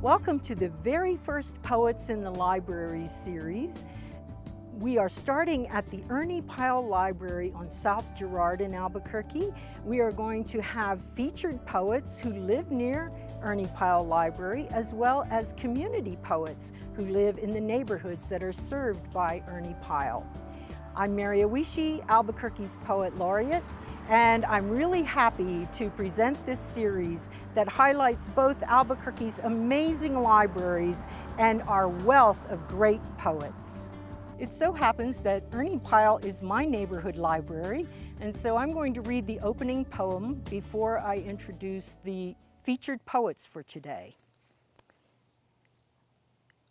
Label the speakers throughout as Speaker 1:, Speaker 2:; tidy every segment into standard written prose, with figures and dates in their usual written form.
Speaker 1: Welcome to the very first Poets in the Library series. We are starting at the Ernie Pyle Library on South Girard in Albuquerque. We are going to have featured poets who live near Ernie Pyle Library, as well as community poets who live in the neighborhoods that are served by Ernie Pyle. I'm Mary Oishi, Albuquerque's Poet Laureate, and I'm really happy to present this series that highlights both Albuquerque's amazing libraries and our wealth of great poets. It so happens that Ernie Pyle is my neighborhood library, and so I'm going to read the opening poem before I introduce the featured poets for today.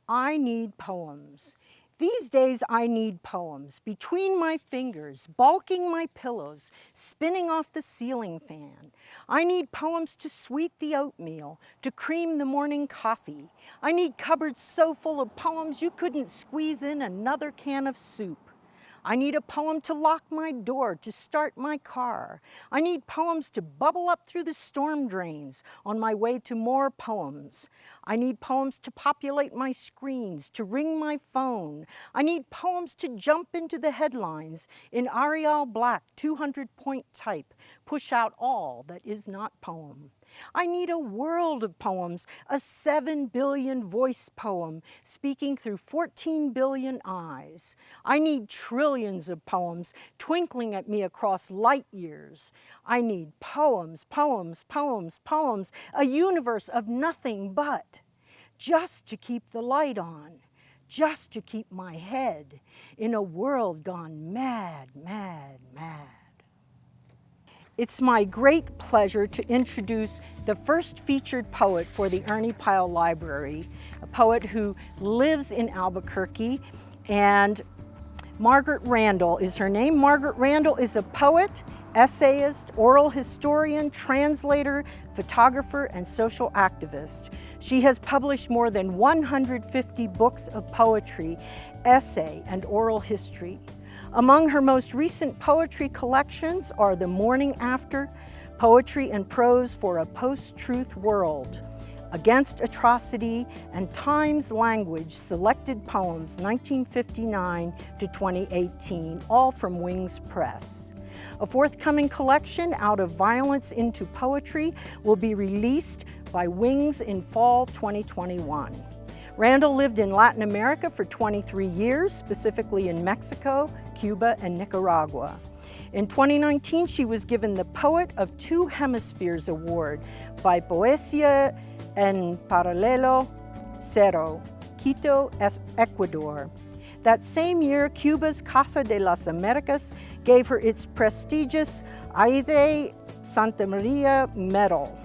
Speaker 1: I need poems. These days I need poems between my fingers, bulking my pillows, spinning off the ceiling fan. I need poems to sweet the oatmeal, to cream the morning coffee. I need cupboards so full of poems you couldn't squeeze in another can of soup. I need a poem to lock my door, to start my car. I need poems to bubble up through the storm drains on my way to more poems. I need poems to populate my screens, to ring my phone. I need poems to jump into the headlines in Arial Black 200-point type, push out all that is not poem. I need a world of poems, a 7 billion voice poem speaking through 14 billion eyes. I need trillions of poems twinkling at me across light years. I need poems, poems, poems, poems, a universe of nothing but, just to keep the light on, just to keep my head in a world gone mad, mad, mad. It's my great pleasure to introduce the first featured poet for the Ernie Pyle Library, a poet who lives in Albuquerque, and Margaret Randall is her name. Margaret Randall is a poet, essayist, oral historian, translator, photographer, and social activist. She has published more than 150 books of poetry, essay, and oral history. Among her most recent poetry collections are The Morning After, Poetry and Prose for a Post-Truth World, Against Atrocity, and Times Language Selected Poems 1959 to 2018, all from Wings Press. A forthcoming collection, Out of Violence into Poetry, will be released by Wings in fall 2021. Randall lived in Latin America for 23 years, specifically in Mexico, Cuba, and Nicaragua. In 2019, she was given the Poet of Two Hemispheres Award by Poesía en Paralelo Cero, Quito, Ecuador. That same year, Cuba's Casa de las Americas gave her its prestigious Aide Santa Maria Medal.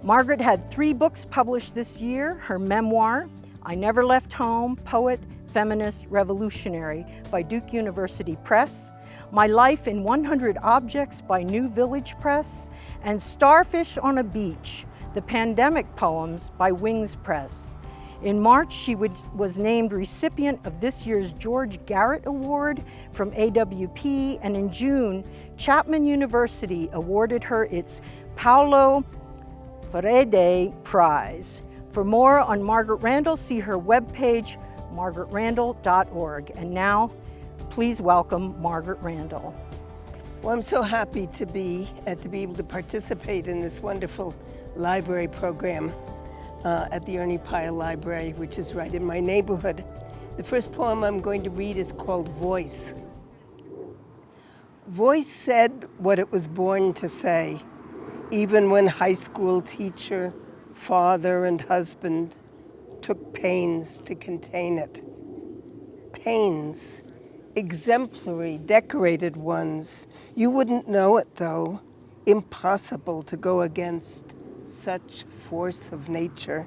Speaker 1: Margaret had 3 books published this year: her memoir, I Never Left Home, Poet, Feminist, Revolutionary by Duke University Press, My Life in 100 Objects by New Village Press, and Starfish on a Beach, The Pandemic Poems by Wings Press. In March, she was named recipient of this year's George Garrett Award from AWP, and in June, Chapman University awarded her its Paulo Freire Prize. For more on Margaret Randall, see her webpage, margaretrandall.org. And now, please welcome Margaret Randall.
Speaker 2: Well, I'm so happy to be able to participate in this wonderful library program at the Ernie Pyle Library, which is right in my neighborhood. The first poem I'm going to read is called Voice. Voice said what it was born to say, even when high school teacher, father, and husband took pains to contain it. Pains, exemplary, decorated ones. You wouldn't know it, though. Impossible to go against such force of nature.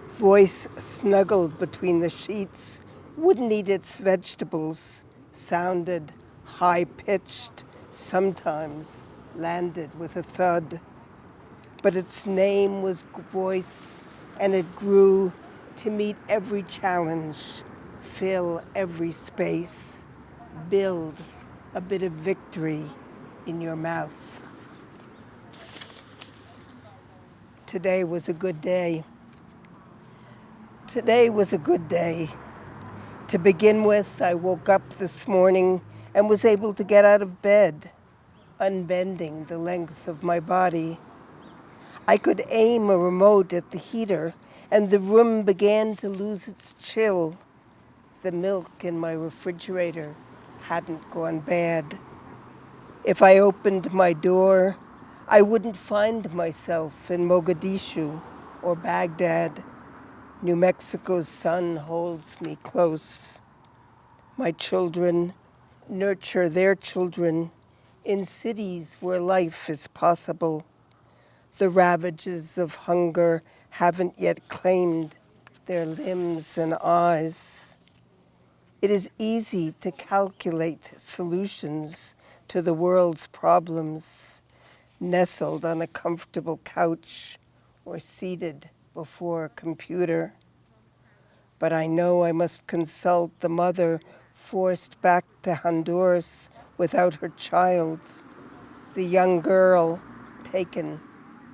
Speaker 2: Voice snuggled between the sheets, wouldn't eat its vegetables, sounded high-pitched, sometimes landed with a thud. But its name was Voice, and it grew to meet every challenge, fill every space, build a bit of victory in your mouth. Today was a good day. Today was a good day. To begin with, I woke up this morning and was able to get out of bed, unbending the length of my body. I could aim a remote at the heater, and the room began to lose its chill. The milk in my refrigerator hadn't gone bad. If I opened my door, I wouldn't find myself in Mogadishu or Baghdad. New Mexico's sun holds me close. My children nurture their children in cities where life is possible. The ravages of hunger haven't yet claimed their limbs and eyes. It is easy to calculate solutions to the world's problems, nestled on a comfortable couch or seated before a computer. But I know I must consult the mother forced back to Honduras without her child, the young girl taken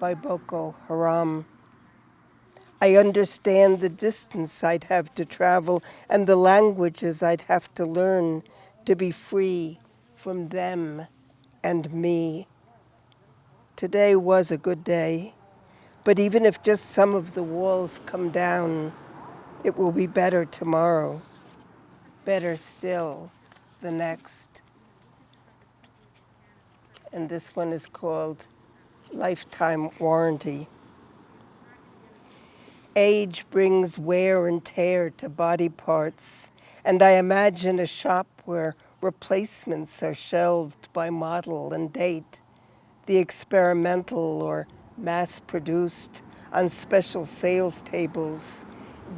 Speaker 2: by Boko Haram. I understand the distance I'd have to travel and the languages I'd have to learn to be free from them and me. Today was a good day, but even if just some of the walls come down, it will be better tomorrow, better still the next. And this one is called Lifetime Warranty. Age brings wear and tear to body parts, and I imagine a shop where replacements are shelved by model and date, the experimental or mass-produced on special sales tables,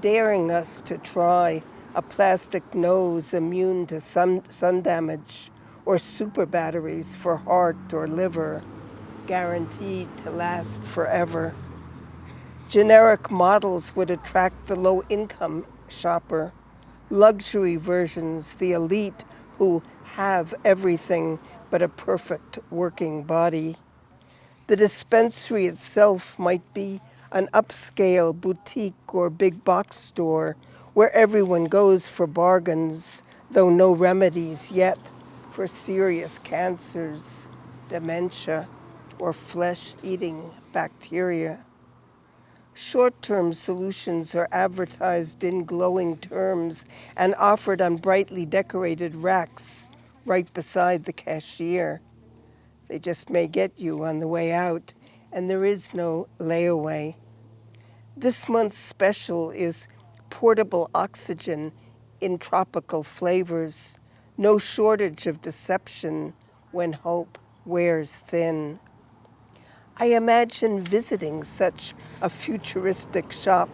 Speaker 2: daring us to try a plastic nose immune to sun damage, or super batteries for heart or liver, guaranteed to last forever. Generic models would attract the low-income shopper, luxury versions, the elite who have everything but a perfect working body. The dispensary itself might be an upscale boutique or big box store where everyone goes for bargains, though no remedies yet for serious cancers, dementia, or flesh-eating bacteria. Short-term solutions are advertised in glowing terms and offered on brightly decorated racks right beside the cashier. They just may get you on the way out, and there is no layaway. This month's special is portable oxygen in tropical flavors, no shortage of deception when hope wears thin. I imagine visiting such a futuristic shop,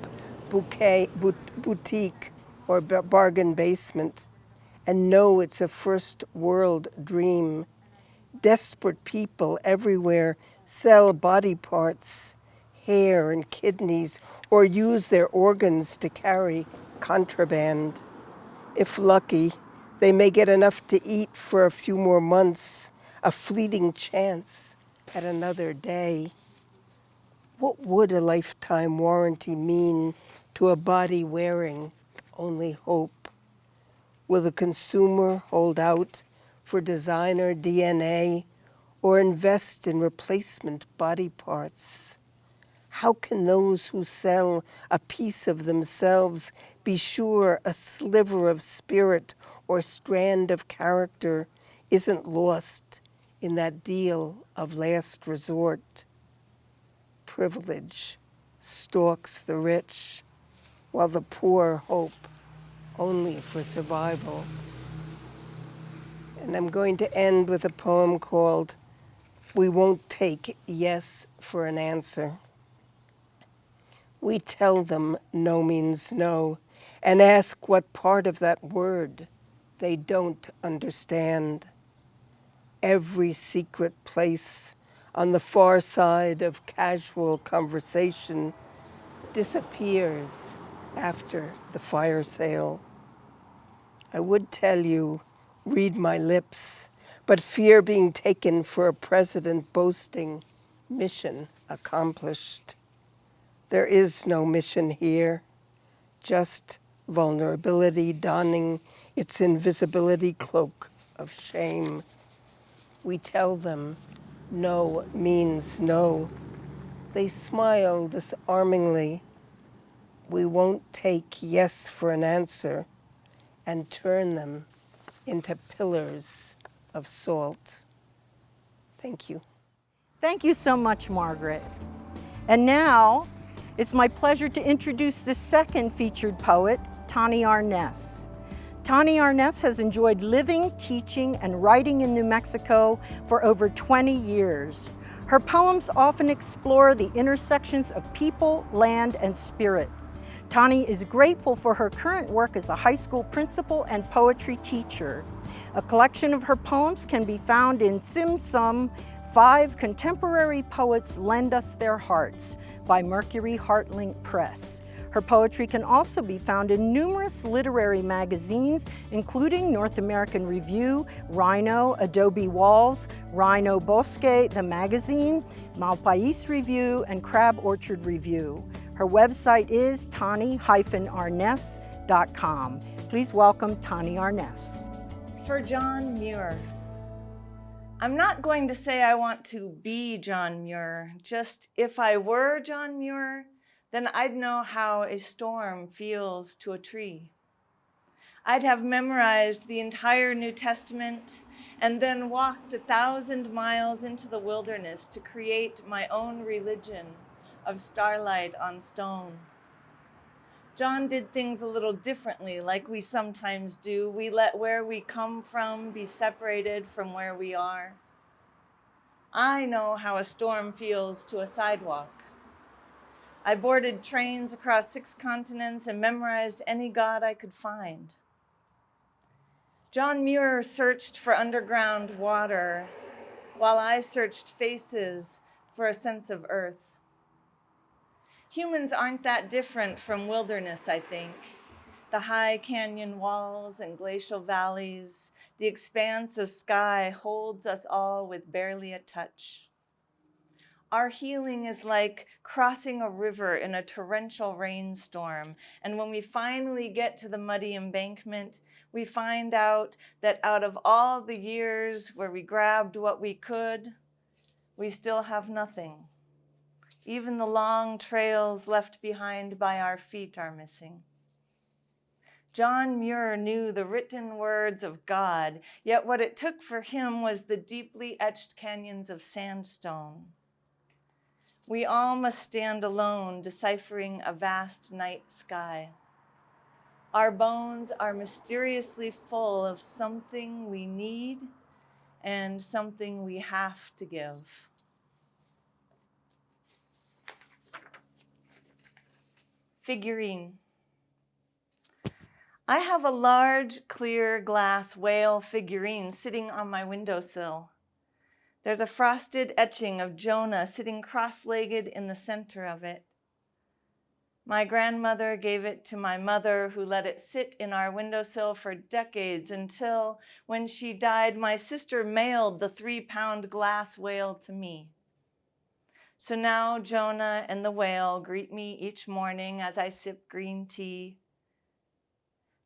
Speaker 2: boutique, or bargain basement, and know it's a first world dream. Desperate people everywhere sell body parts, hair and kidneys, or use their organs to carry contraband. If lucky, they may get enough to eat for a few more months, a fleeting chance at another day. What would a lifetime warranty mean to a body wearing only hope? Will the consumer hold out for designer DNA or invest in replacement body parts? How can those who sell a piece of themselves be sure a sliver of spirit or strand of character isn't lost in that deal of last resort? Privilege stalks the rich, while the poor hope only for survival. And I'm going to end with a poem called We Won't Take Yes for an Answer. We tell them no means no, and ask what part of that word they don't understand. Every secret place on the far side of casual conversation disappears after the fire sale. I would tell you, read my lips, but fear being taken for a president boasting, mission accomplished. There is no mission here, just vulnerability donning its invisibility cloak of shame. We tell them no means no. They smile disarmingly. We won't take yes for an answer and turn them into pillars of salt. Thank you.
Speaker 1: Thank you so much, Margaret. And now, it's my pleasure to introduce the second featured poet, Tani Arness. Tani Arness has enjoyed living, teaching, and writing in New Mexico for over 20 years. Her poems often explore the intersections of people, land, and spirit. Tani is grateful for her current work as a high school principal and poetry teacher. A collection of her poems can be found in Sim Sum, 5 Contemporary Poets Lend Us Their Hearts by Mercury Heartlink Press. Her poetry can also be found in numerous literary magazines, including North American Review, Rhino, Adobe Walls, Rhino Bosque, the magazine, Malpais Review, and Crab Orchard Review. Her website is tani-arness.com. Please welcome Tani Arness.
Speaker 3: For John Muir. I'm not going to say I want to be John Muir, just if I were John Muir, then I'd know how a storm feels to a tree. I'd have memorized the entire New Testament and then walked 1,000 miles into the wilderness to create my own religion of starlight on stone. John did things a little differently, like we sometimes do. We let where we come from be separated from where we are. I know how a storm feels to a sidewalk. I boarded trains across 6 continents and memorized any god I could find. John Muir searched for underground water while I searched faces for a sense of earth. Humans aren't that different from wilderness, I think. The high canyon walls and glacial valleys, the expanse of sky holds us all with barely a touch. Our healing is like crossing a river in a torrential rainstorm, and when we finally get to the muddy embankment, we find out that out of all the years where we grabbed what we could, we still have nothing. Even the long trails left behind by our feet are missing. John Muir knew the written words of God, yet what it took for him was the deeply etched canyons of sandstone. We all must stand alone, deciphering a vast night sky. Our bones are mysteriously full of something we need and something we have to give. Figurine. I have a large, clear glass whale figurine sitting on my windowsill. There's a frosted etching of Jonah sitting cross-legged in the center of it. My grandmother gave it to my mother, who let it sit in our windowsill for decades until, when she died, my sister mailed the 3-pound glass whale to me. So now Jonah and the whale greet me each morning as I sip green tea.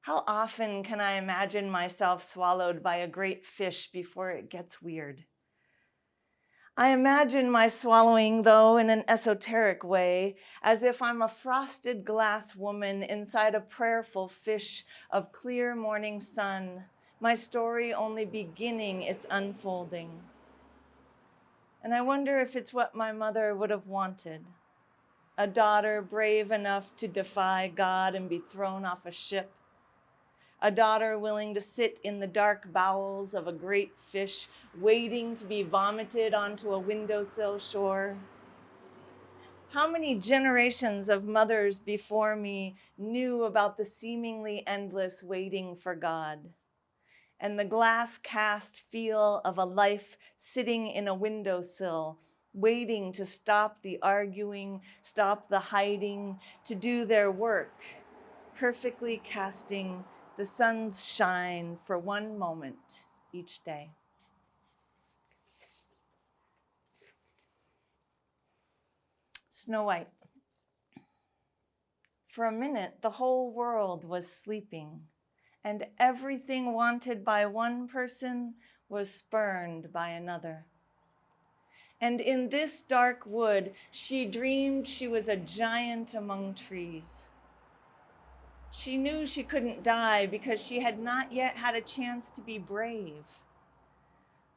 Speaker 3: How often can I imagine myself swallowed by a great fish before it gets weird? I imagine my swallowing, though, in an esoteric way, as if I'm a frosted glass woman inside a prayerful fish of clear morning sun, my story only beginning its unfolding. And I wonder if it's what my mother would have wanted. A daughter brave enough to defy God and be thrown off a ship. A daughter willing to sit in the dark bowels of a great fish, waiting to be vomited onto a windowsill shore. How many generations of mothers before me knew about the seemingly endless waiting for God, and the glass cast feel of a life sitting in a windowsill, waiting to stop the arguing, stop the hiding, to do their work, perfectly casting the sun's shine for one moment each day. Snow White. For a minute, the whole world was sleeping, and everything wanted by one person was spurned by another. And in this dark wood, she dreamed she was a giant among trees. She knew she couldn't die because she had not yet had a chance to be brave.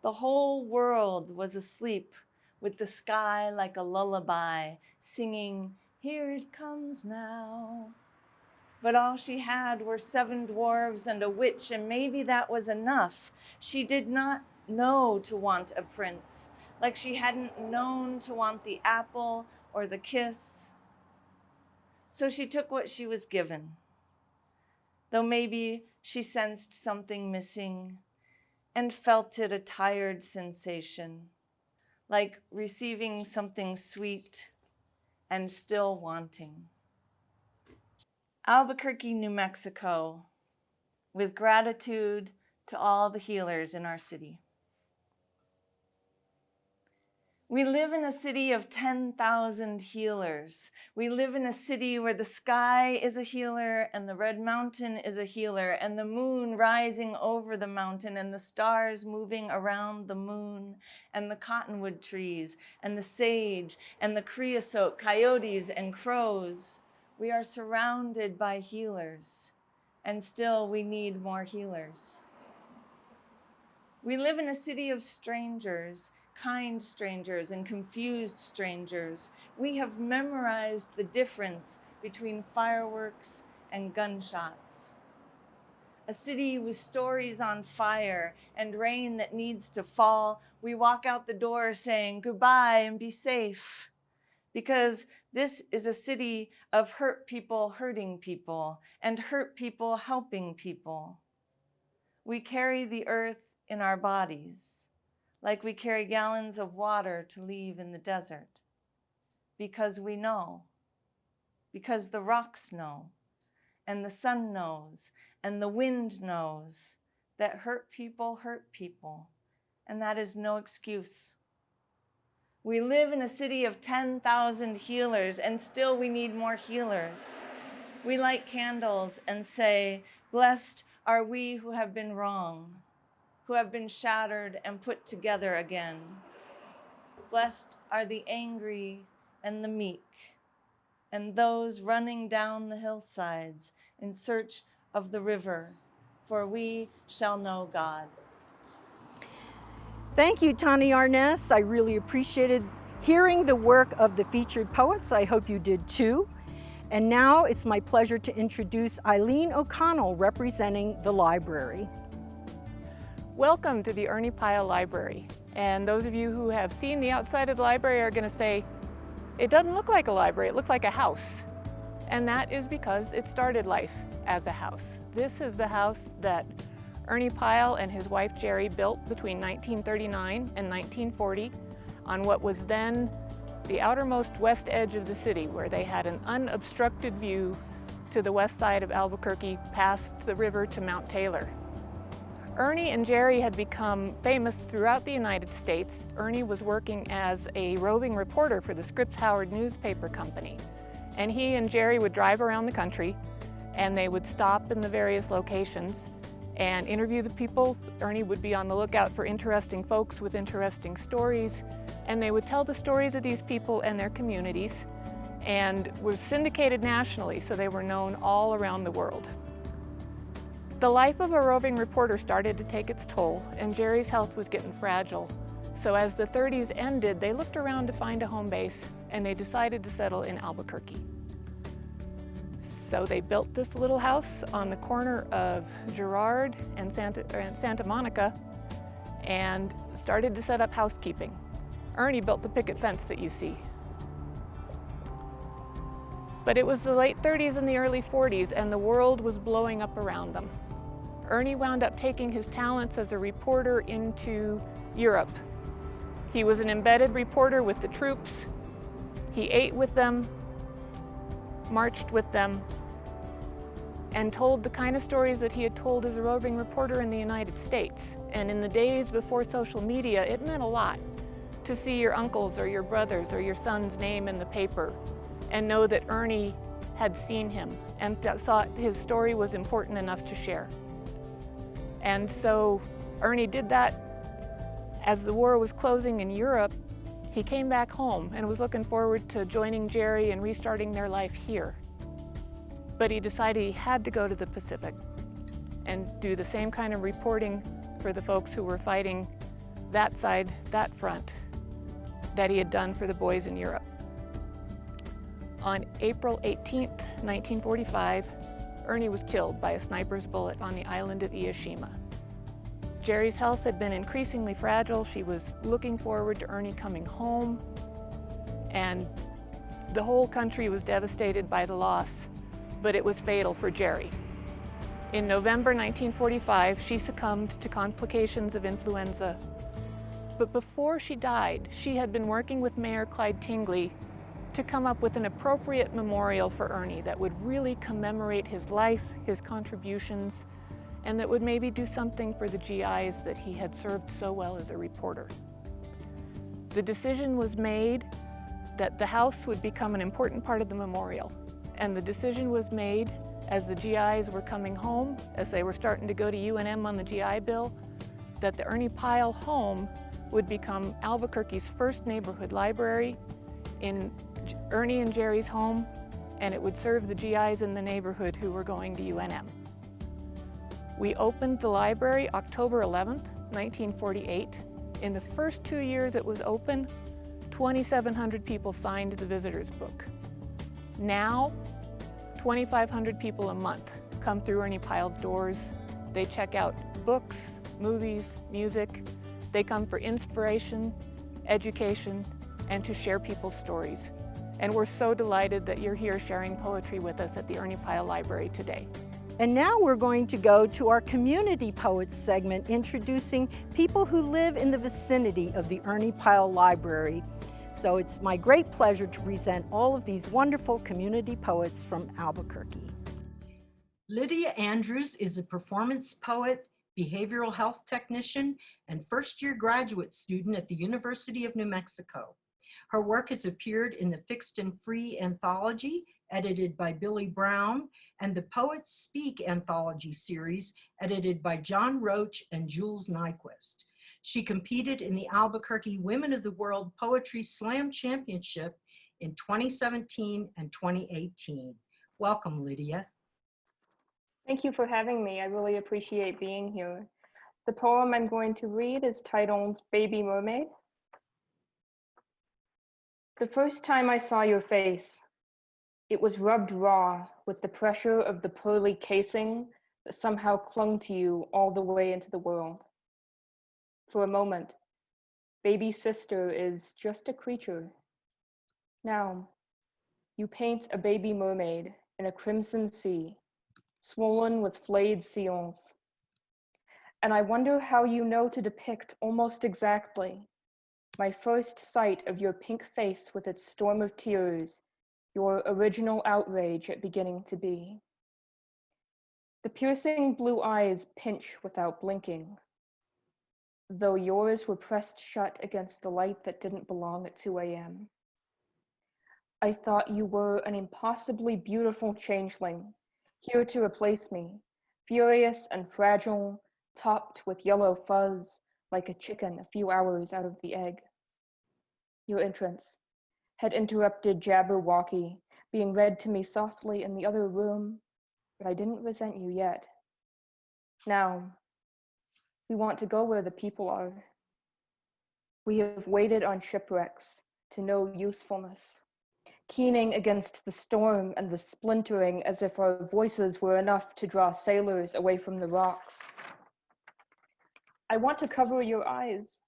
Speaker 3: The whole world was asleep, with the sky like a lullaby, singing, "Here it comes now." But all she had were 7 dwarves and a witch, and maybe that was enough. She did not know to want a prince, like she hadn't known to want the apple or the kiss. So she took what she was given, though maybe she sensed something missing and felt it a tired sensation, like receiving something sweet and still wanting. Albuquerque, New Mexico, with gratitude to all the healers in our city. We live in a city of 10,000 healers. We live in a city where the sky is a healer and the red mountain is a healer and the moon rising over the mountain and the stars moving around the moon and the cottonwood trees and the sage and the creosote, coyotes and crows. We are surrounded by healers, and still we need more healers. We live in a city of strangers, kind strangers and confused strangers. We have memorized the difference between fireworks and gunshots. A city with stories on fire and rain that needs to fall. We walk out the door saying goodbye and be safe, because this is a city of hurt people hurting people and hurt people helping people. We carry the earth in our bodies, like we carry gallons of water to leave in the desert, because we know, because the rocks know, and the sun knows, and the wind knows that hurt people, and that is no excuse. We live in a city of 10,000 healers, and still we need more healers. We light candles and say, "Blessed are we who have been wrong, who have been shattered and put together again. Blessed are the angry and the meek, and those running down the hillsides in search of the river, for we shall know God."
Speaker 1: Thank you, Tani Arness. I really appreciated hearing the work of the featured poets. I hope you did too. And now it's my pleasure to introduce Eileen O'Connell, representing the library.
Speaker 4: Welcome to the Ernie Pyle Library. And those of you who have seen the outside of the library are going to say, it doesn't look like a library, it looks like a house. And that is because it started life as a house. This is the house that Ernie Pyle and his wife Jerry built between 1939 and 1940 on what was then the outermost west edge of the city, where they had an unobstructed view to the west side of Albuquerque, past the river to Mount Taylor. Ernie and Jerry had become famous throughout the United States. Ernie was working as a roving reporter for the Scripps Howard newspaper company. And he and Jerry would drive around the country, and they would stop in the various locations and interview the people. Ernie would be on the lookout for interesting folks with interesting stories, and they would tell the stories of these people and their communities, and was syndicated nationally, so they were known all around the world. The life of a roving reporter started to take its toll, and Jerry's health was getting fragile. So as the 30s ended, they looked around to find a home base, and they decided to settle in Albuquerque. So they built this little house on the corner of Girard and Santa Monica and started to set up housekeeping. Ernie built the picket fence that you see. But it was the late 30s and the early 40s, and the world was blowing up around them. Ernie wound up taking his talents as a reporter into Europe. He was an embedded reporter with the troops. He ate with them, marched with them, and told the kind of stories that he had told as a roving reporter in the United States. And in the days before social media, it meant a lot to see your uncle's or your brother's or your son's name in the paper and know that Ernie had seen him and thought his story was important enough to share. And so Ernie did that. As the war was closing in Europe, he came back home and was looking forward to joining Jerry and restarting their life here. But he decided he had to go to the Pacific and do the same kind of reporting for the folks who were fighting that side, that front, that he had done for the boys in Europe. On April 18th, 1945, Ernie was killed by a sniper's bullet on the island of Ieshima. Jerry's health had been increasingly fragile. She was looking forward to Ernie coming home, and the whole country was devastated by the loss, but it was fatal for Jerry. In November 1945, she succumbed to complications of influenza. But before she died, she had been working with Mayor Clyde Tingley to come up with an appropriate memorial for Ernie that would really commemorate his life, his contributions, and that would maybe do something for the GIs that he had served so well as a reporter. The decision was made that the house would become an important part of the memorial. And the decision was made as the GIs were coming home, as they were starting to go to UNM on the GI Bill, that the Ernie Pyle home would become Albuquerque's first neighborhood library in Ernie and Jerry's home, and it would serve the GIs in the neighborhood who were going to UNM. We opened the library October 11th, 1948. In the first 2 years it was open, 2,700 people signed the visitors book. Now, 2,500 people a month come through Ernie Pyle's doors. They check out books, movies, music. They come for inspiration, education, and to share people's stories. And we're so delighted that you're here sharing poetry with us at the Ernie Pyle Library today.
Speaker 1: And now we're going to go to our Community Poets segment, introducing people who live in the vicinity of the Ernie Pyle Library. So it's my great pleasure to present all of these wonderful community poets from Albuquerque. Lydia Andrews is a performance poet, behavioral health technician, and first-year graduate student at the University of New Mexico. Her work has appeared in the Fixed and Free anthology, edited by Billy Brown, and the Poets Speak anthology series, edited by John Roach and Jules Nyquist. She competed in the Albuquerque Women of the World Poetry Slam Championship in 2017 and 2018. Welcome, Lydia.
Speaker 5: Thank you for having me. I really appreciate being here. The poem I'm going to read is titled Baby Mermaid. The first time I saw your face, it was rubbed raw with the pressure of the pearly casing that somehow clung to you all the way into the world. For a moment, baby sister is just a creature. Now, you paint a baby mermaid in a crimson sea, swollen with flayed seals. And I wonder how you know to depict almost exactly my first sight of your pink face with its storm of tears, your original outrage at beginning to be. The piercing blue eyes pinch without blinking, though yours were pressed shut against the light that didn't belong at 2 a.m. I thought you were an impossibly beautiful changeling, here to replace me, furious and fragile, topped with yellow fuzz, like a chicken a few hours out of the egg. Your entrance had interrupted Jabberwocky, being read to me softly in the other room, but I didn't resent you yet. Now, we want to go where the people are. We have waited on shipwrecks to no usefulness, keening against the storm and the splintering as if our voices were enough to draw sailors away from the rocks. I want to cover your eyes.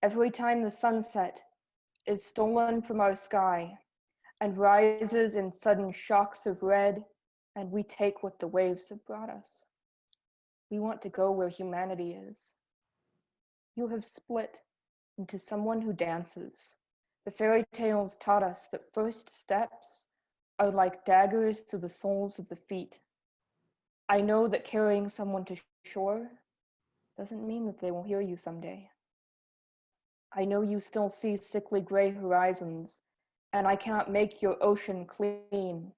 Speaker 5: Every time the sunset is stolen from our sky and rises in sudden shocks of red, and we take what the waves have brought us. We want to go where humanity is. You have split into someone who dances. The fairy tales taught us that first steps are like daggers through the soles of the feet. I know that carrying someone to shore doesn't mean that they will hear you someday. I know you still see sickly gray horizons, and I cannot make your ocean clean,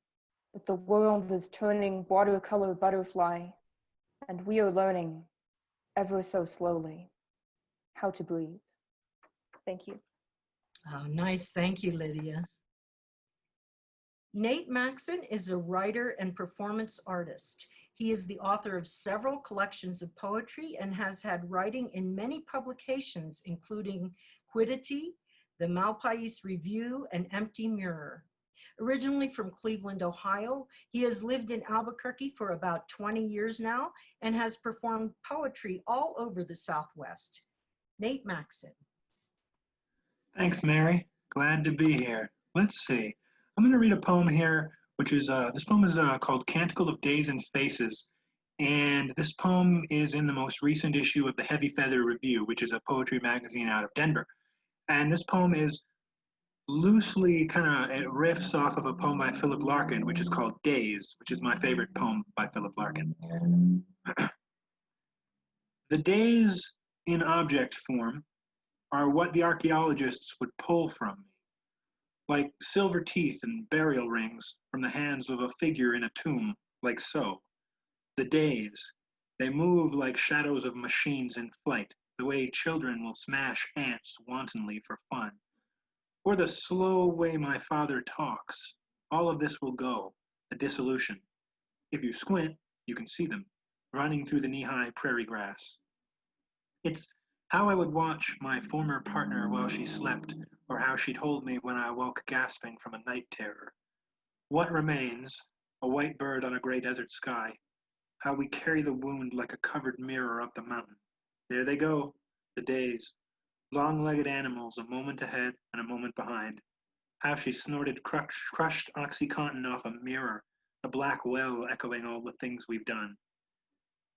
Speaker 5: but the world is turning watercolor butterfly, and we are learning, ever so slowly, how to breathe. Thank you.
Speaker 1: Oh, nice. Thank you, Lydia. Nate Maxson is a writer and performance artist. He is the author of several collections of poetry and has had writing in many publications, including Quiddity, the Malpais Review, and Empty Mirror. Originally from Cleveland, Ohio, he has lived in Albuquerque for about 20 years now and has performed poetry all over the Southwest. Nate Maxson.
Speaker 6: Thanks, Mary. Glad to be here. Let's see. I'm going to read a poem here, which is, this poem is called Canticle of Days and Faces. And this poem is in the most recent issue of the Heavy Feather Review, which is a poetry magazine out of Denver. And this poem is loosely it riffs off of a poem by Philip Larkin, which is called Days, which is my favorite poem by Philip Larkin. The days in object form are what the archaeologists would pull from me, like silver teeth and burial rings from the hands of a figure in a tomb, like so. The days, they move like shadows of machines in flight, the way children will smash ants wantonly for fun. Or the slow way my father talks. All of this will go, a dissolution. If you squint, you can see them, running through the knee-high prairie grass. It's how I would watch my former partner while she slept, or how she'd hold me when I woke gasping from a night terror. What remains? A white bird on a gray desert sky. How we carry the wound like a covered mirror up the mountain. There they go, the days. Long-legged animals, a moment ahead and a moment behind. How she snorted crushed OxyContin off a mirror, a black well echoing all the things we've done.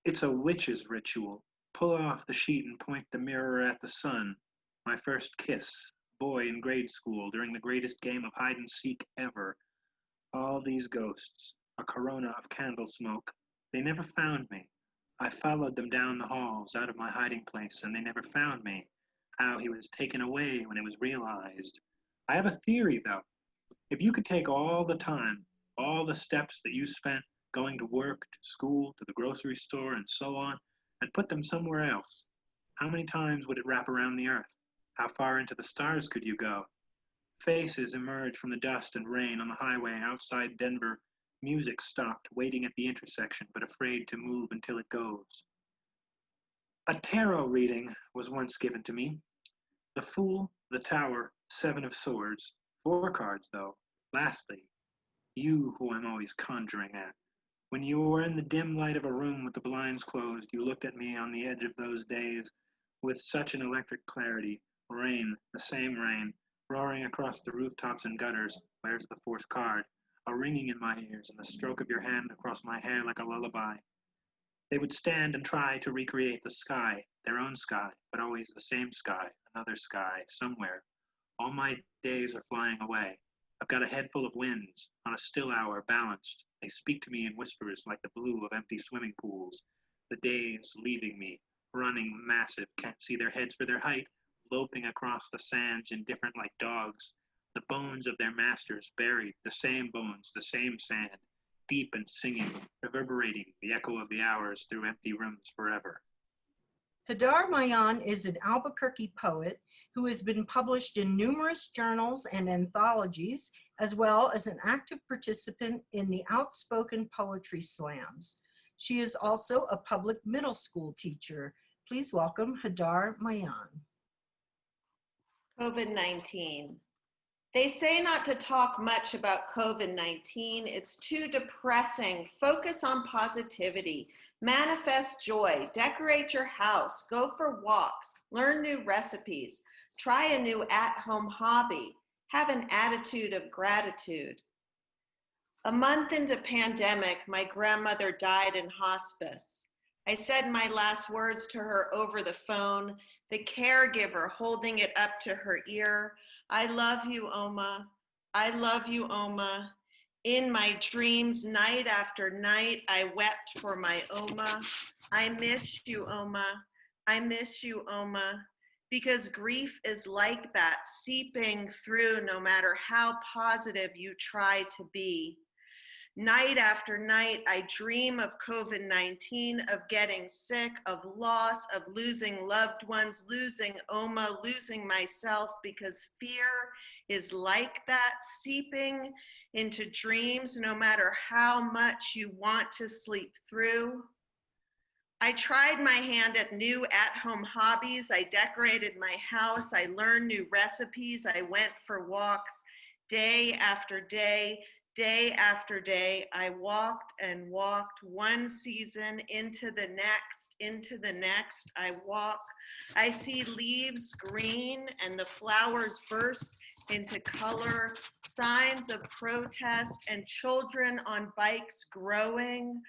Speaker 6: It's a witch's ritual. Pull off the sheet and point the mirror at the sun. My first kiss, boy in grade school during the greatest game of hide and seek ever. All these ghosts, a corona of candle smoke. They never found me. I followed them down the halls out of my hiding place, and they never found me. How he was taken away when it was realized. I have a theory, though. If you could take all the time, all the steps that you spent going to work, to school, to the grocery store, and so on, and put them somewhere else, how many times would it wrap around the earth? How far into the stars could you go? Faces emerged from the dust and rain on the highway outside Denver. Music stopped, waiting at the intersection, but afraid to move until it goes. A tarot reading was once given to me. The Fool, the Tower, 7 of Swords. 4 cards, though. Lastly, you who I'm always conjuring at. When you were in the dim light of a room with the blinds closed, you looked at me on the edge of those days with such an electric clarity. Rain, the same rain, roaring across the rooftops and gutters. Where's the 4th card? A ringing in my ears and the stroke of your hand across my hair like a lullaby. They would stand and try to recreate the sky, their own sky, but always the same sky, another sky, somewhere. All my days are flying away. I've got a head full of winds, on a still hour, balanced. They speak to me in whispers like the blue of empty swimming pools. The days leaving me, running massive, can't see their heads for their height, loping across the sands indifferent like dogs. The bones of their masters buried, the same bones, the same sand, deep and singing, reverberating the echo of the hours through empty rooms forever.
Speaker 1: Hadar Malayan is an Albuquerque poet who has been published in numerous journals and anthologies, as well as an active participant in the Outspoken Poetry Slams. She is also a public middle school teacher. Please welcome Hadar Malayan.
Speaker 7: COVID-19. They say not to talk much about COVID-19. It's too depressing. Focus on positivity. Manifest joy. Decorate your house. Go for walks. Learn new recipes. Try a new at-home hobby. Have an attitude of gratitude. A month into pandemic, my grandmother died in hospice. I said my last words to her over the phone, the caregiver holding it up to her ear. I love you, Oma. I love you, Oma. In my dreams, night after night, I wept for my Oma. I miss you, Oma. I miss you, Oma. Because grief is like that, seeping through no matter how positive you try to be. Night after night, I dream of COVID-19, of getting sick, of loss, of losing loved ones, losing Oma, losing myself, because fear is like that, seeping into dreams no matter how much you want to sleep through. I tried my hand at new at-home hobbies. I decorated my house. I learned new recipes. I went for walks day after day. Day after day, I walked and walked, one season into the next, I walk. I see leaves green and the flowers burst into color, signs of protest, and children on bikes growing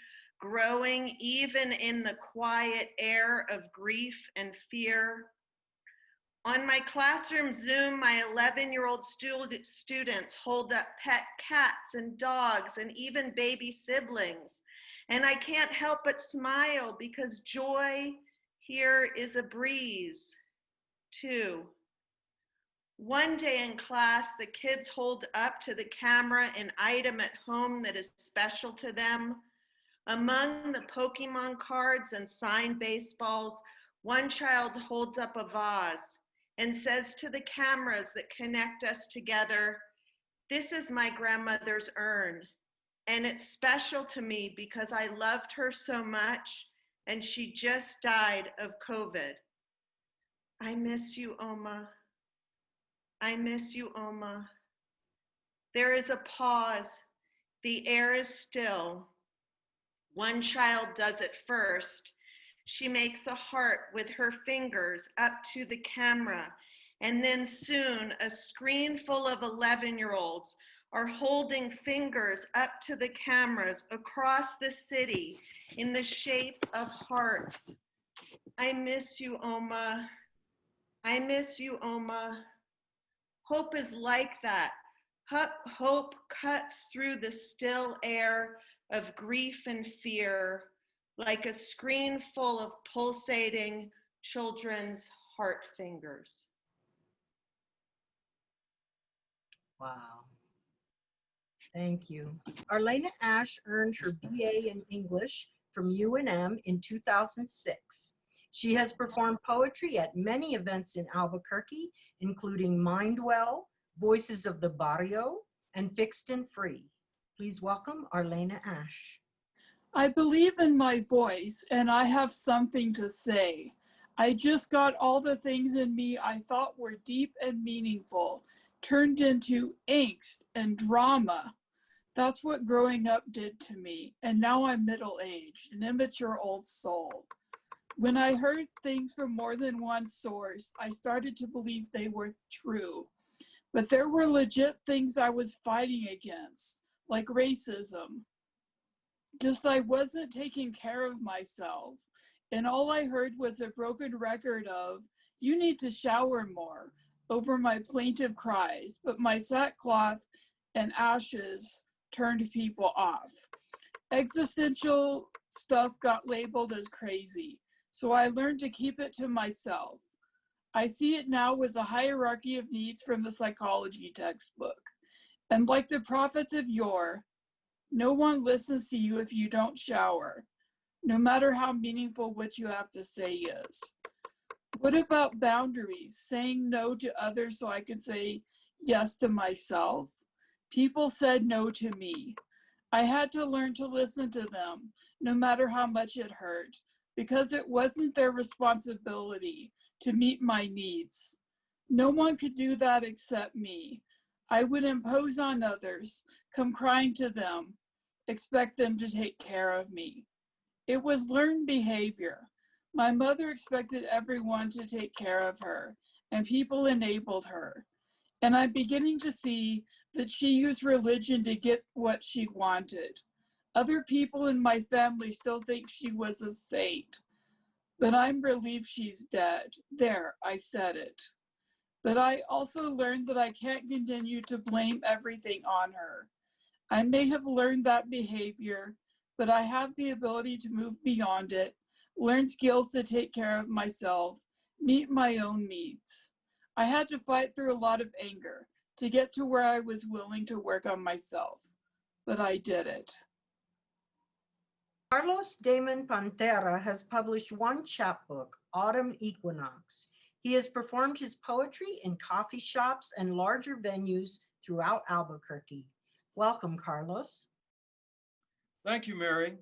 Speaker 7: even in the quiet air of grief and fear. On my classroom Zoom, my 11-year-old students hold up pet cats and dogs and even baby siblings. And I can't help but smile because joy here is a breeze, too. One day in class, the kids hold up to the camera an item at home that is special to them. Among the Pokemon cards and signed baseballs, one child holds up a vase and says to the cameras that connect us together, "This is my grandmother's urn, and it's special to me because I loved her so much, and she just died of COVID. I miss you, Oma. I miss you, Oma." There is a pause. The air is still. One child does it first. She makes a heart with her fingers up to the camera, and then soon a screen full of 11-year-olds are holding fingers up to the cameras across the city in the shape of hearts. I miss you, Oma. I miss you, Oma. Hope is like that. Hope cuts through the still air of grief and fear, like a screen full of pulsating children's heart fingers.
Speaker 1: Wow. Thank you. Arlaina Ash earned her BA in English from UNM in 2006. She has performed poetry at many events in Albuquerque, including Mindwell, Voices of the Barrio, and Fixed and Free. Please welcome Arlaina Ash.
Speaker 8: I believe in my voice, and I have something to say. I just got all the things in me I thought were deep and meaningful, turned into angst and drama. That's what growing up did to me, and now I'm middle-aged, an immature old soul. When I heard things from more than one source, I started to believe they were true. But there were legit things I was fighting against, like racism. Just I wasn't taking care of myself, and all I heard was a broken record of, "You need to shower more," over my plaintive cries, but my sackcloth and ashes turned people off. Existential stuff got labeled as crazy, so I learned to keep it to myself. I see it now as a hierarchy of needs from the psychology textbook. And like the prophets of yore, no one listens to you if you don't shower, no matter how meaningful what you have to say is. What about boundaries, saying no to others so I can say yes to myself? People said no to me. I had to learn to listen to them, no matter how much it hurt, because it wasn't their responsibility to meet my needs. No one could do that except me. I would impose on others, come crying to them, expect them to take care of me. It was learned behavior. My mother expected everyone to take care of her, and people enabled her. And I'm beginning to see that she used religion to get what she wanted. Other people in my family still think she was a saint, but I'm relieved she's dead. There, I said it. But I also learned that I can't continue to blame everything on her. I may have learned that behavior, but I have the ability to move beyond it, learn skills to take care of myself, meet my own needs. I had to fight through a lot of anger to get to where I was willing to work on myself. but I did it.
Speaker 1: Carlos Damon Pantera has published one chapbook, Autumn Equinox. He has performed his poetry in coffee shops and larger venues throughout Albuquerque. Welcome, Carlos.
Speaker 9: Thank you, Mary.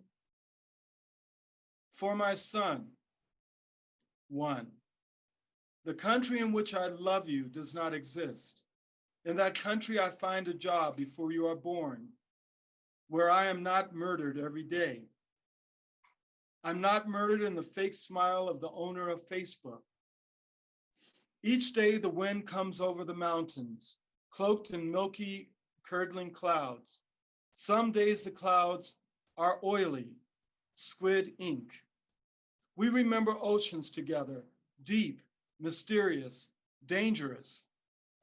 Speaker 9: For my son, 1. The country in which I love you does not exist. In that country, I find a job before you are born, where I am not murdered every day. I'm not murdered in the fake smile of the owner of Facebook. Each day, the wind comes over the mountains, cloaked in milky, curdling clouds. Some days the clouds are oily, squid ink. We remember oceans together, deep, mysterious, dangerous,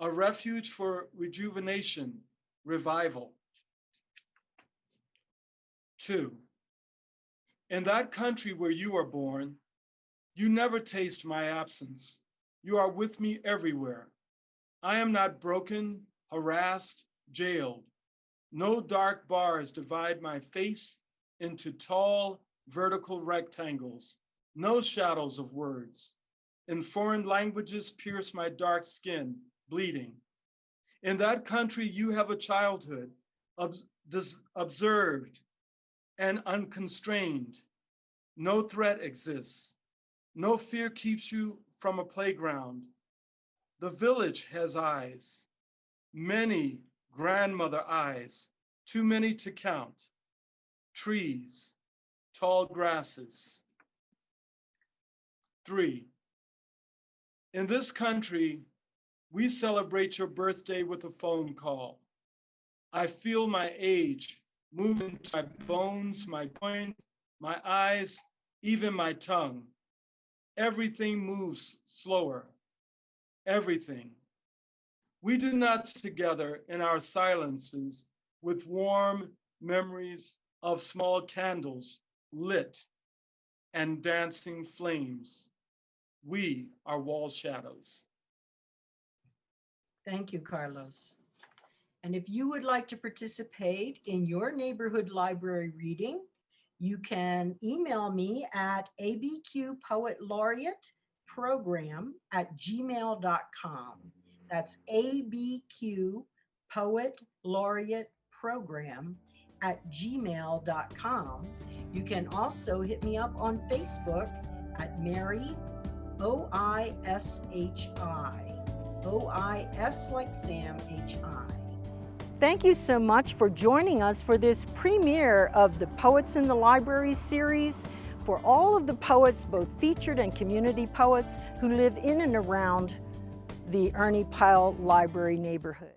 Speaker 9: a refuge for rejuvenation, revival. 2. In that country where you are born, you never taste my absence. You are with me everywhere. I am not broken, harassed, jailed. No dark bars divide my face into tall, vertical rectangles. No shadows of words. In foreign languages pierce my dark skin, bleeding. In that country, you have a childhood observed and unconstrained. No threat exists. No fear keeps you from a playground. The village has eyes, many grandmother eyes, too many to count. Trees, tall grasses. 3. In this country, we celebrate your birthday with a phone call. I feel my age move into my bones, my joints, my eyes, even my tongue. Everything moves slower. Everything. We do not sit together in our silences with warm memories of small candles lit and dancing flames. We are wall shadows.
Speaker 1: Thank you, Carlos. And if you would like to participate in your neighborhood library reading, you can email me at abqpoetlaureateprogram@gmail.com. That's abqpoetlaureateprogram@gmail.com. You can also hit me up on Facebook at Mary OISHI. OIS like Sam, HI. Thank you so much for joining us for this premiere of the Poets in the Library series for all of the poets, both featured and community poets, who live in and around the Ernie Pyle Library neighborhood.